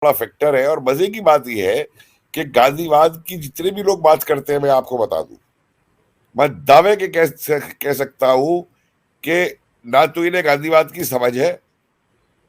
बड़ा फैक्टर है। और मजे की बात यह है कि गांधीवाद की जितने भी लोग बात करते हैं, मैं आपको बता दूं, मैं दावे के कह सकता हूं कि ना तो इन्हें गांधीवाद की समझ है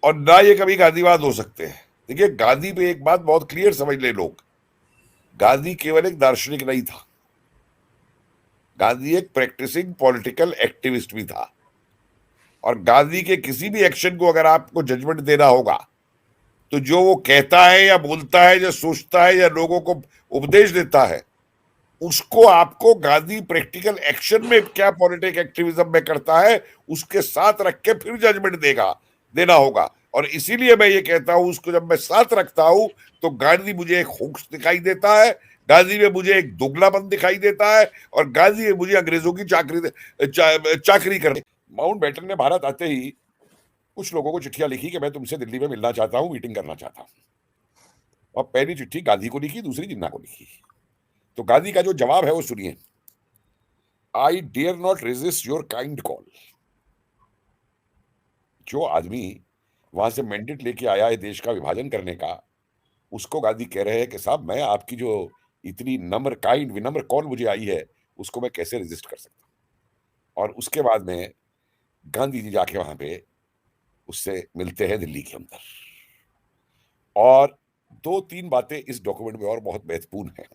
और ना ये कभी गांधीवाद हो सकते हैं। देखिए, गांधी पे एक बात बहुत क्लियर समझ ले लोग, गांधी केवल एक दार्शनिक नहीं था, गांधी एक प्रैक्टिसिंग पॉलिटिकल एक्टिविस्ट भी था। और गांधी के किसी भी एक्शन को अगर आपको जजमेंट देना होगा, तो जो वो कहता है या बोलता है या सोचता है या लोगों को उपदेश देता है, उसको आपको गांधी प्रैक्टिकल एक्शन में क्या पॉलिटिक एक्टिविज्म में करता है, उसके साथ रख के फिर जजमेंट देना होगा। और इसीलिए मैं ये कहता हूं, उसको जब मैं साथ रखता हूं तो गांधी मुझे एक होक्स दिखाई देता है, गांधी में मुझे एक दोगलापन दिखाई देता है, और गांधी में मुझे अंग्रेजों की चाकरी कर। माउंटबेटन ने भारत आते ही कुछ लोगों को चिट्ठियां लिखी कि मैं तुमसे दिल्ली में मिलना चाहता हूं, मीटिंग करना चाहता हूं। और पहली चिट्ठी गांधी को लिखी, दूसरी जिन्ना को लिखी। तो गांधी का जो जवाब है वो सुनिए। I dare not resist your kind call. जो आदमी वहां से मैंडेट लेके आया है देश का विभाजन करने का, उसको गांधी कह रहे हैं कि साहब, मैं आपकी जो इतनी नम्र काइंड विनम्र कॉल मुझे आई है, उसको मैं कैसे रेजिस्ट कर सकता हूं। और उसके बाद में गांधी जी जाके वहां पे उससे मिलते हैं दिल्ली के अंदर। और दो तीन बातें इस डॉक्यूमेंट में और बहुत महत्वपूर्ण है।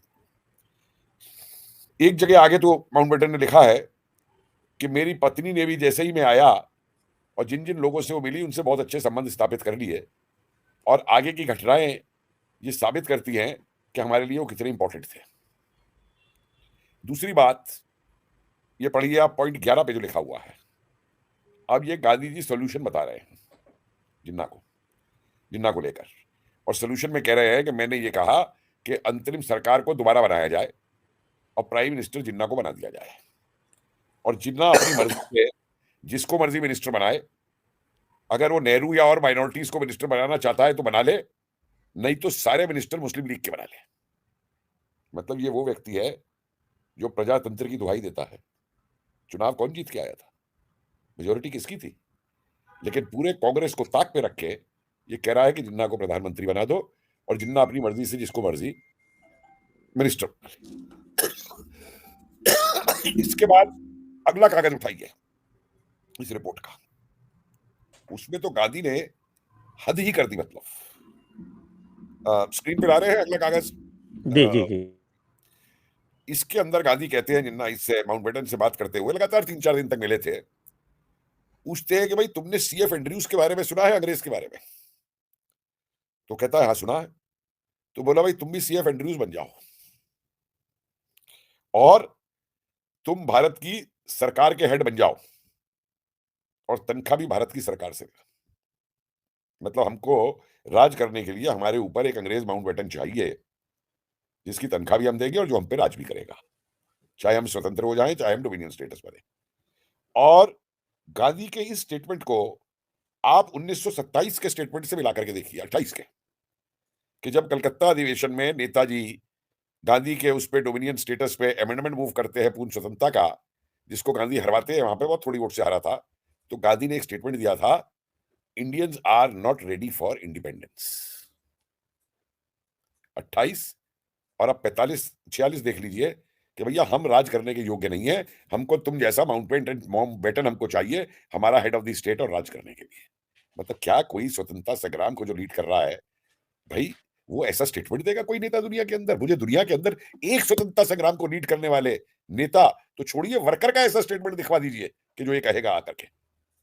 एक जगह आगे तो माउंटबेटन ने लिखा है कि मेरी पत्नी ने भी जैसे ही मैं आया और जिन जिन लोगों से वो मिली, उनसे बहुत अच्छे संबंध स्थापित कर लिए, और आगे की घटनाएं ये साबित करती हैं कि हमारे लिए वो कितने इंपॉर्टेंट थे। दूसरी बात, ये पढ़िए आप, पॉइंट 11 पे जो लिखा हुआ है। अब ये गांधी जी सोल्यूशन बता रहे हैं जिन्ना को लेकर। और सोल्यूशन में कह रहे हैं कि मैंने ये कहा कि अंतरिम सरकार को दोबारा बनाया जाए और प्राइम मिनिस्टर जिन्ना को बना दिया जाए, और जिन्ना अपनी मर्जी से जिसको मर्जी मिनिस्टर बनाए। अगर वो नेहरू या और माइनॉरिटीज को मिनिस्टर बनाना चाहता है तो बना ले, नहीं तो सारे मिनिस्टर मुस्लिम लीग के बना ले। मतलब ये वो व्यक्ति है जो प्रजातंत्र की दुहाई देता है। चुनाव कौन जीत के आया था, मेजोरिटी किसकी थी, लेकिन पूरे कांग्रेस को ताक पे रख के ये कह रहा है कि जिन्ना को प्रधानमंत्री बना दो और जिन्ना अपनी मर्जी से जिसको मर्जी मिनिस्टर। इसके बाद अगला कागज उठाइए इस रिपोर्ट का। उसमें तो गांधी ने हद ही कर दी। मतलब स्क्रीन पे ला रहे हैं अगला कागज। जी जी जी। इसके अंदर गांधी कहते हैं, जिन्ना इससे माउंटबेटन से बात करते हुए लगातार 3-4 दिन तक मिले थे, पूछते हैं कि भाई तुमने सीएफ एंड्रयूज के बारे में सुना है, अंग्रेज के बारे में? तो कहता है हाँ सुना है। तो बोला भाई तुम भी सीएफ एंड्रयूज बन जाओ और तुम भारत की सरकार के हेड बन जाओ, और तनख्वाह भी भारत की सरकार से। मतलब हमको राज करने के लिए हमारे ऊपर एक अंग्रेज माउंटबेटन चाहिए, जिसकी तनख्वाह भी हम देंगे और जो हम पे राज भी करेगा, चाहे हम स्वतंत्र हो जाएं चाहे हम डोमिनियन स्टेटस बने। और गांधी के इस स्टेटमेंट को आप 1927 के स्टेटमेंट से मिला करके देखिए, 28 के, कि जब कलकत्ता अधिवेशन में नेताजी गांधी के उस पे डोमिनियन स्टेटस पे अमेंडमेंट मूव करते हैं पूर्ण स्वतंत्रता का, जिसको गांधी हरवाते हैं, वहां पे बहुत थोड़ी वोट से हारा था। तो गांधी ने एक स्टेटमेंट दिया था, Indians are not ready for independence. 28 और अब 45-46 देख लीजिए कि भैया हम राज करने के योग्य नहीं है, हमको तुम जैसा माउंटबेटन हमको चाहिए हमारा हेड ऑफ द स्टेट और राज करने के लिए। मतलब क्या कोई स्वतंत्रता संग्राम को जो लीड कर रहा है, भाई वो ऐसा स्टेटमेंट देगा कोई नेता दुनिया के अंदर? मुझे दुनिया के अंदर एक स्वतंत्रता संग्राम को लीड करने वाले नेता तो छोड़िए, वर्कर का ऐसा स्टेटमेंट दिखवा दीजिए कि जो ये कहेगा आकर के।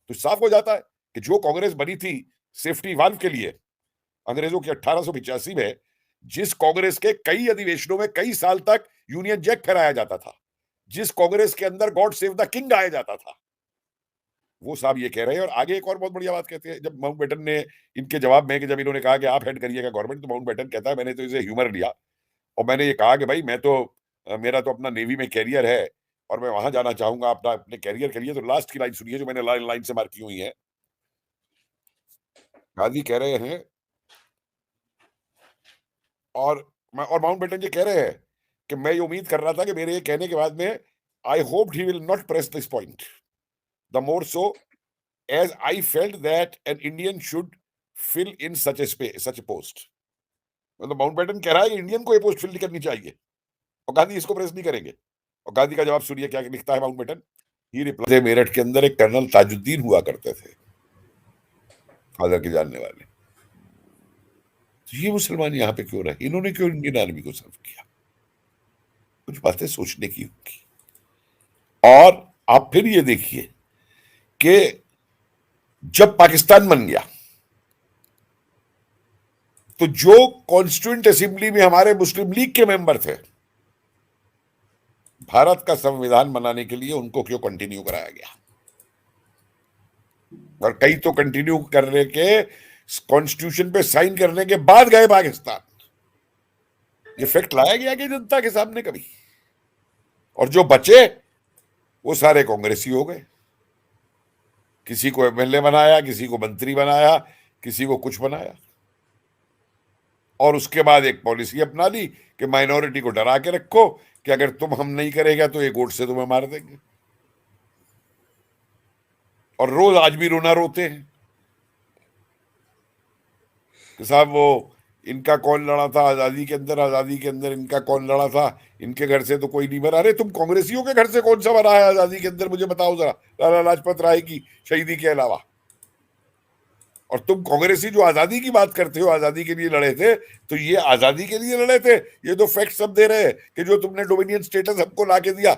तो साफ हो जाता है कि जो कांग्रेस बनी थी सेफ्टी वाल्व के लिए अंग्रेजों की 1885 में, जिस कांग्रेस के कई अधिवेशनों में कई साल तक यूनियन जैक फहराया जाता था, जिस कांग्रेस के अंदर गॉड सेव द किंग आया जाता था, वो साहब ये कह रहे हैं। और आगे एक और बहुत बढ़िया बात कहते हैं, जब माउंटबेटन ने इनके जवाब में कि जब इन्होंने कहा कि आप हेड करिएगा गवर्नमेंट, तो माउंटबेटन कहता है मैंने तो इसे ह्यूमर लिया और मैंने ये कहा कि भाई मैं तो मेरा तो अपना नेवी में कैरियर है और मैं वहां जाना चाहूंगा अपना अपने कैरियर के लिए। तो लास्ट की लाइन सुनिए जो मैंने लाइन लाइन से मार्क की हुई है। गांधी कह रहे हैं और माउंटबेटन ये कह रहे हैं कि मैं ये उम्मीद कर रहा था कि मेरे ये कहने के बाद में I hoped he will not press this point, the more so as I felt that an Indian should fill in such a post. मतलब माउंटबेटन कह रहा है कि इंडियन को ये पोस्ट फिल नहीं करनी चाहिए और गांधी इसको प्रेस नहीं करेंगे। और गांधी का जवाब सुनिए क्या लिखता है माउंटबेटन। ही रिप्लाई, मेरठ के अंदर एक कर्नल ताजुद्दीन हुआ करते थे, फादर के जानने वाले। तो ये मुसलमान यहाँ पे क्यों रहे, इन्होंने क्यों इंडियन आर्मी को सर्व किया? कुछ बातें सोचने की होगी। और आप फिर ये देखिए कि जब पाकिस्तान बन गया तो जो कॉन्स्टिट्यूएंट असेंबली में हमारे मुस्लिम लीग के मेंबर थे, भारत का संविधान बनाने के लिए उनको क्यों कंटिन्यू कराया गया? और कई तो कंटिन्यू करने के, कॉन्स्टिट्यूशन पे साइन करने के बाद गए पाकिस्तान। ये फैक्ट लाया गया कि जनता के सामने कभी? और जो बचे वो सारे कांग्रेसी हो गए, किसी को एमएलए बनाया, किसी को मंत्री बनाया, किसी को कुछ बनाया। और उसके बाद एक पॉलिसी अपना ली कि माइनॉरिटी को डरा के रखो कि अगर तुम हम नहीं करेगा तो एक वोट से तुम्हें मार देंगे। और रोज आज भी रोना रोते हैं कि साहब वो इनका कौन लड़ा था आजादी के अंदर, आजादी के अंदर इनका कौन लड़ा था, इनके घर से तो कोई नहीं मरा। अरे तुम कांग्रेसियों के घर से कौन सा मरा है आजादी के अंदर, मुझे बताओ जरा, लाला लाजपत राय की शहीदी के अलावा। और तुम कांग्रेसी जो आजादी की बात करते हो, आजादी के लिए लड़े थे, तो ये आजादी के लिए लड़े थे? ये तो फैक्ट सब दे रहे हैं कि जो तुमने डोमिनियन स्टेटस हमको लाके दिया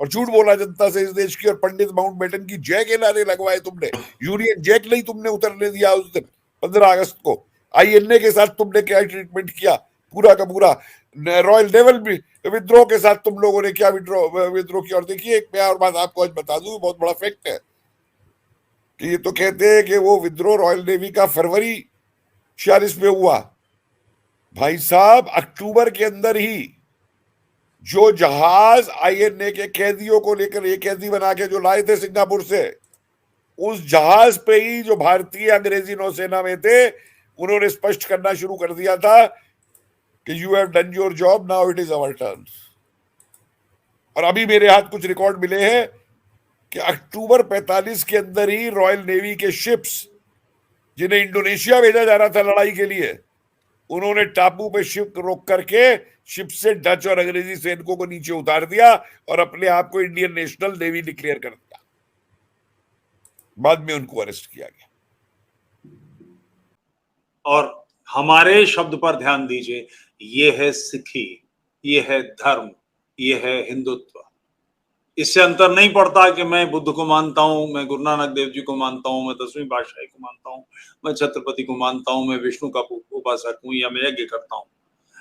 और झूठ बोला जनता से इस देश की, और पंडित माउंटबेटन की जय के नारे लगवाए तुमने, यूनियन जैक नहीं तुमने उतरने दिया उस दिन 15 अगस्त को। आईएनए के साथ तुमने क्या ट्रीटमेंट किया, पूरा का पूरा रॉयल नेवल विद्रोह के साथ तुम लोगों ने क्या विद्रोह किया। और देखिए एक मैं और बात आपको आज बता दूं, बहुत बड़ा फैक्ट है कि ये तो कहते हैं कि वो विद्रोह रॉयल नेवी का फरवरी 46 में हुआ। भाई साहब अक्टूबर के अंदर ही जो जहाज आईएनए के कैदियों को लेकर, ये कैदी बना के जो लाए थे सिंगापुर से, उस जहाज पे ही जो भारतीय अंग्रेजी नौसेना में थे, उन्होंने स्पष्ट करना शुरू कर दिया था कि you have done your job, now it is our turn. और अभी मेरे हाथ कुछ रिकॉर्ड मिले हैं कि अक्टूबर 45 के अंदर ही रॉयल नेवी के शिप्स, जिन्हें इंडोनेशिया भेजा जा रहा था लड़ाई के लिए, उन्होंने टापू पे शिप रोक करके शिप से डच और अंग्रेजी सैनिकों को नीचे उतार दिया और अपने आप को इंडियन नेशनल नेवी डिक्लेयर कर दिया। बाद में उनको अरेस्ट किया गया। और हमारे शब्द पर ध्यान दीजिए, ये है सिखी, ये है धर्म, ये है हिंदुत्व। इससे अंतर नहीं पड़ता कि मैं बुद्ध को मानता हूं, मैं गुरु नानक देव जी को मानता हूं, मैं 10वीं पातशाही को मानता हूं, मैं छत्रपति को मानता हूं, मैं विष्णु का उपासक हूं या मैं यज्ञ करता हूं।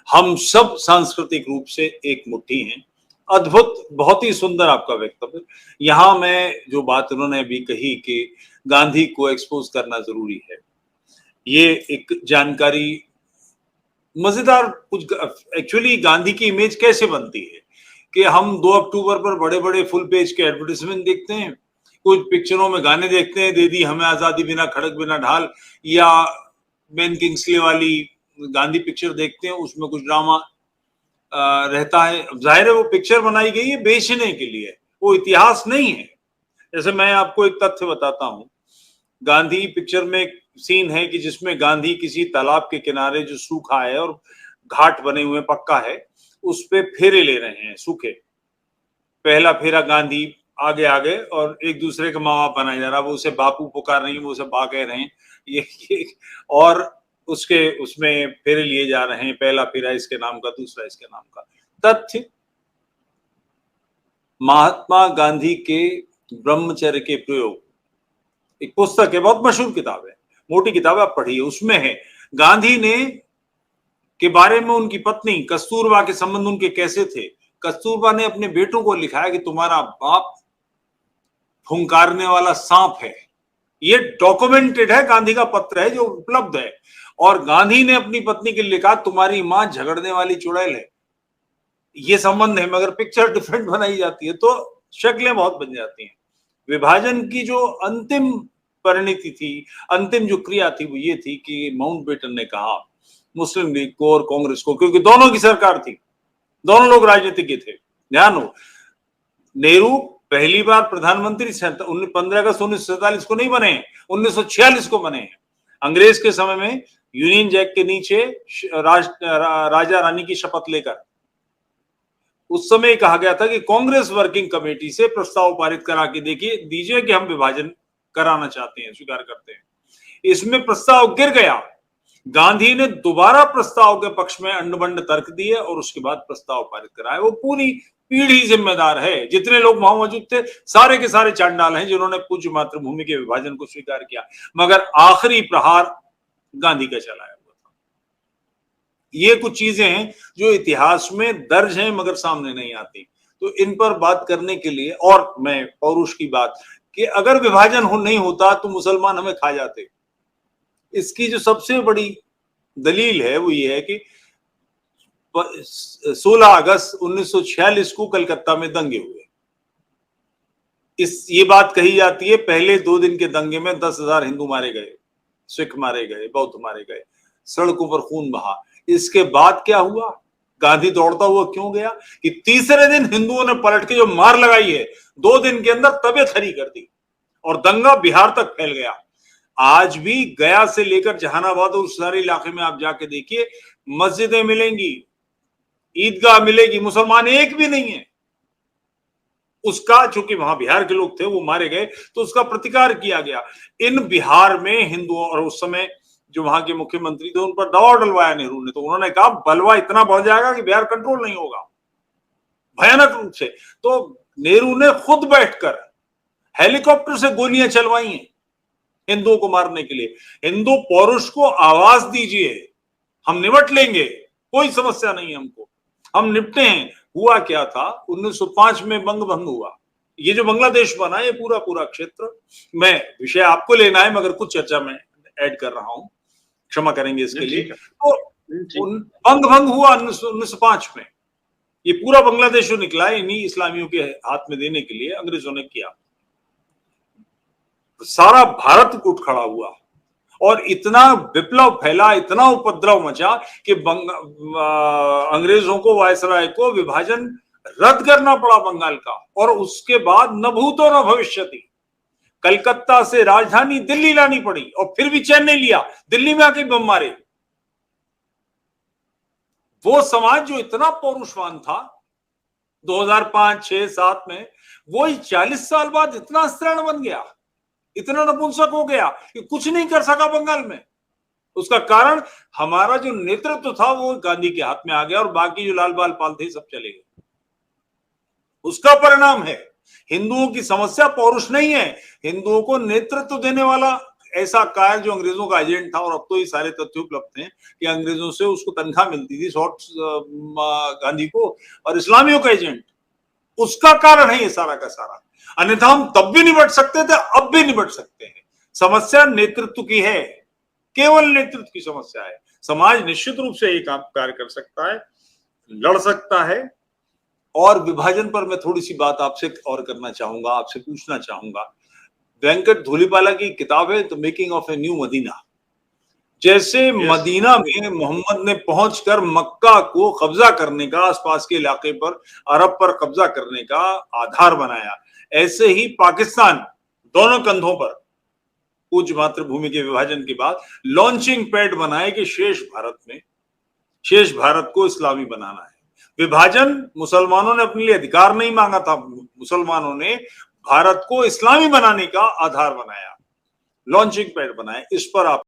हम सब सांस्कृतिक रूप से एक मुट्ठी हैं। अद्भुत, बहुत ही सुंदर आपका वक्तव्य। यहाँ मैं जो बात उन्होंने अभी कही कि गांधी को एक्सपोज करना जरूरी है, ये एक जानकारी मजेदार। कुछ एक्चुअली गांधी की इमेज कैसे बनती है कि हम 2 अक्टूबर पर बड़े बड़े फुल पेज के एडवर्टाइजमेंट देखते हैं, कुछ पिक्चरों में गाने देखते हैं, दे दी हमें आजादी बिना खड़क बिना ढाल, या बेन किंग्सले वाली गांधी पिक्चर देखते हैं, उसमें कुछ ड्रामा रहता है। जाहिर है वो पिक्चर बनाई गई है बेचने के लिए, वो इतिहास नहीं है। जैसे मैं आपको एक तथ्य बताता हूं, गांधी पिक्चर में एक सीन है कि जिसमें गांधी किसी तालाब के किनारे जो सूखा है और घाट बने हुए पक्का है, उस पे फेरे ले रहे हैं सूखे। पहला फेरा गांधी आगे आगे और एक दूसरे का माँ बाप बनाया जा रहा, वो उसे बापू पुकार रही है, वो उसे बा कह रहे हैं, ये और उसके उसमें फेरे लिए जा रहे हैं, पहला फेरा इसके नाम का, दूसरा इसके नाम का। तथ्य महात्मा गांधी के ब्रह्मचर्य के प्रयोग, एक पुस्तक है, बहुत मशहूर किताब है, मोटी किताब आप पढ़िए, उसमें है गांधी ने के बारे में उनकी पत्नी कस्तूरबा के संबंध उनके कैसे थे। कस्तूरबा ने अपने बेटों को लिखा है कि तुम्हारा बाप फुंकारने वाला सांप है। ये डॉक्यूमेंटेड है, गांधी का पत्र है जो उपलब्ध है। और गांधी ने अपनी पत्नी के लिए लिखा तुम्हारी मां झगड़ने वाली चुड़ैल है। ये संबंध है, मगर पिक्चर डिफरेंट बनाई जाती है तो शक्लें बहुत बन जाती हैं। विभाजन की जो अंतिम परिणति थी, अंतिम जो क्रिया थी, वो ये थी कि माउंटबेटन ने कहा मुस्लिम लीग को और कांग्रेस को, क्योंकि दोनों की सरकार थी, दोनों लोग राजनीतिज्ञ थे। ध्यान हो, नेहरू पहली बार प्रधानमंत्री 15 अगस्त 1947 को नहीं बने, 1946 को बने हैं। अंग्रेज के समय में यूनियन जैक के नीचे राजा रानी की शपथ लेकर। उस समय कहा गया था कि कांग्रेस वर्किंग कमेटी से प्रस्ताव पारित करा के देखिए दीजिए कि हम विभाजन कराना चाहते हैं, स्वीकार करते हैं। इसमें प्रस्ताव गिर गया। गांधी ने दोबारा प्रस्ताव के पक्ष में अंडबंड तर्क दिए और उसके बाद प्रस्ताव पारित कराया। वो पूरी पीढ़ी जिम्मेदार है। जितने लोग वहां मौजूद थे सारे के सारे चांडाल हैं जिन्होंने पूज्य मातृभूमि के विभाजन को स्वीकार किया, मगर आखिरी प्रहार गांधी का चलाया हुआ था। ये कुछ चीजें हैं जो इतिहास में दर्ज हैं मगर सामने नहीं आती। तो इन पर बात करने के लिए, और मैं पौरुष की बात कि अगर विभाजन नहीं होता तो मुसलमान हमें खा जाते। इसकी जो सबसे बड़ी दलील है वो ये है कि 16 अगस्त 1946 को कलकत्ता में दंगे हुए। ये बात कही जाती है पहले 2 दिन के दंगे में 10,000 हिंदू मारे गए, सिख मारे गए, बौद्ध मारे गए, सड़कों पर खून बहा। इसके बाद क्या हुआ? गांधी दौड़ता हुआ क्यों गया कि तीसरे दिन हिंदुओं ने पलट के जो मार लगाई है 2 दिन के अंदर तबीयत खरी कर दी और दंगा बिहार तक फैल गया। आज भी गया से लेकर जहानाबाद और उस सारे इलाके में आप जाके देखिए, मस्जिदें मिलेंगी, ईदगाह मिलेगी, मुसलमान एक भी नहीं है। उसका चूंकि वहां बिहार के लोग थे वो मारे गए तो उसका प्रतिकार किया गया। इन बिहार में हिंदुओं, और उस समय जो वहां के मुख्यमंत्री थे उन पर दबाव डलवाया नेहरू ने, तो उन्होंने कहा बलवा इतना बढ़ जाएगा कि बिहार कंट्रोल नहीं होगा भयानक रूप से। तो नेहरू ने खुद बैठकर हेलीकॉप्टर से गोलियां चलवाई हैं हिंदुओं को मारने के लिए। हिंदू पौरुष को आवाज दीजिए, हम निपट लेंगे, कोई समस्या नहीं है हमको, हम निपटे हैं। हुआ क्या था? 1905 में बंग भंग हुआ। ये जो बांग्लादेश बना ये पूरा पूरा क्षेत्र, मैं विषय आपको लेना है मगर कुछ चर्चा में ऐड कर रहा हूं, क्षमा करेंगे इसके लिए। तो बंग भंग हुआ 1905 में। ये पूरा बांग्लादेश जो निकला है इन्हीं इस्लामियों के हाथ में देने के लिए अंग्रेजों ने किया। सारा भारत उठ खड़ा हुआ और इतना विप्लव फैला, इतना उपद्रव मचा कि अंग्रेजों को, वायसराय को विभाजन रद्द करना पड़ा बंगाल का। और उसके बाद न भूतो न भविष्यति, कलकत्ता से राजधानी दिल्ली लानी पड़ी और फिर भी चैन नहीं लिया, दिल्ली में आके बम मारे। वो समाज जो इतना पौरुषवान था 2005, 6, 7 में, वो 40 साल बाद इतना स्तरण बन गया, इतना नपुंसक हो गया कि कुछ नहीं कर सका बंगाल में। उसका कारण हमारा जो नेतृत्व था वो गांधी के हाथ में आ गया और बाकी जो लाल बाल पाल थे सब चले गए। उसका परिणाम है हिंदुओं की समस्या पौरुष नहीं है, हिंदुओं को नेतृत्व देने वाला ऐसा कायर जो अंग्रेजों का एजेंट था। और अब तो ये सारे तथ्य उपलब्ध हैं कि अंग्रेजों से उसको तनख्वाह मिलती थी गांधी को, और इस्लामियों का एजेंट उसका कारण है ये सारा का सारा। अन्यथा हम तब भी निपट सकते थे, अब भी निपट सकते हैं। समस्या नेतृत्व की है, केवल नेतृत्व की समस्या है। समाज निश्चित रूप से एक कार्य कर सकता है, लड़ सकता है। और विभाजन पर मैं थोड़ी सी बात आपसे और करना चाहूंगा, आपसे पूछना चाहूंगा। वेंकट धूलीपाला की किताब है the making of a new Medina. जैसे मदीना में मोहम्मद ने पहुंचकर मक्का को कब्जा करने का, आसपास के इलाके पर अरब पर कब्जा करने का आधार बनाया, ऐसे ही पाकिस्तान दोनों कंधों पर पूज्य मातृभूमि के विभाजन के बाद लॉन्चिंग पैड बनाए कि शेष भारत को इस्लामी बनाना है। विभाजन मुसलमानों ने अपने लिए अधिकार नहीं मांगा था, मुसलमानों ने भारत को इस्लामी बनाने का आधार बनाया, लॉन्चिंग पैड बनाया। इस पर आप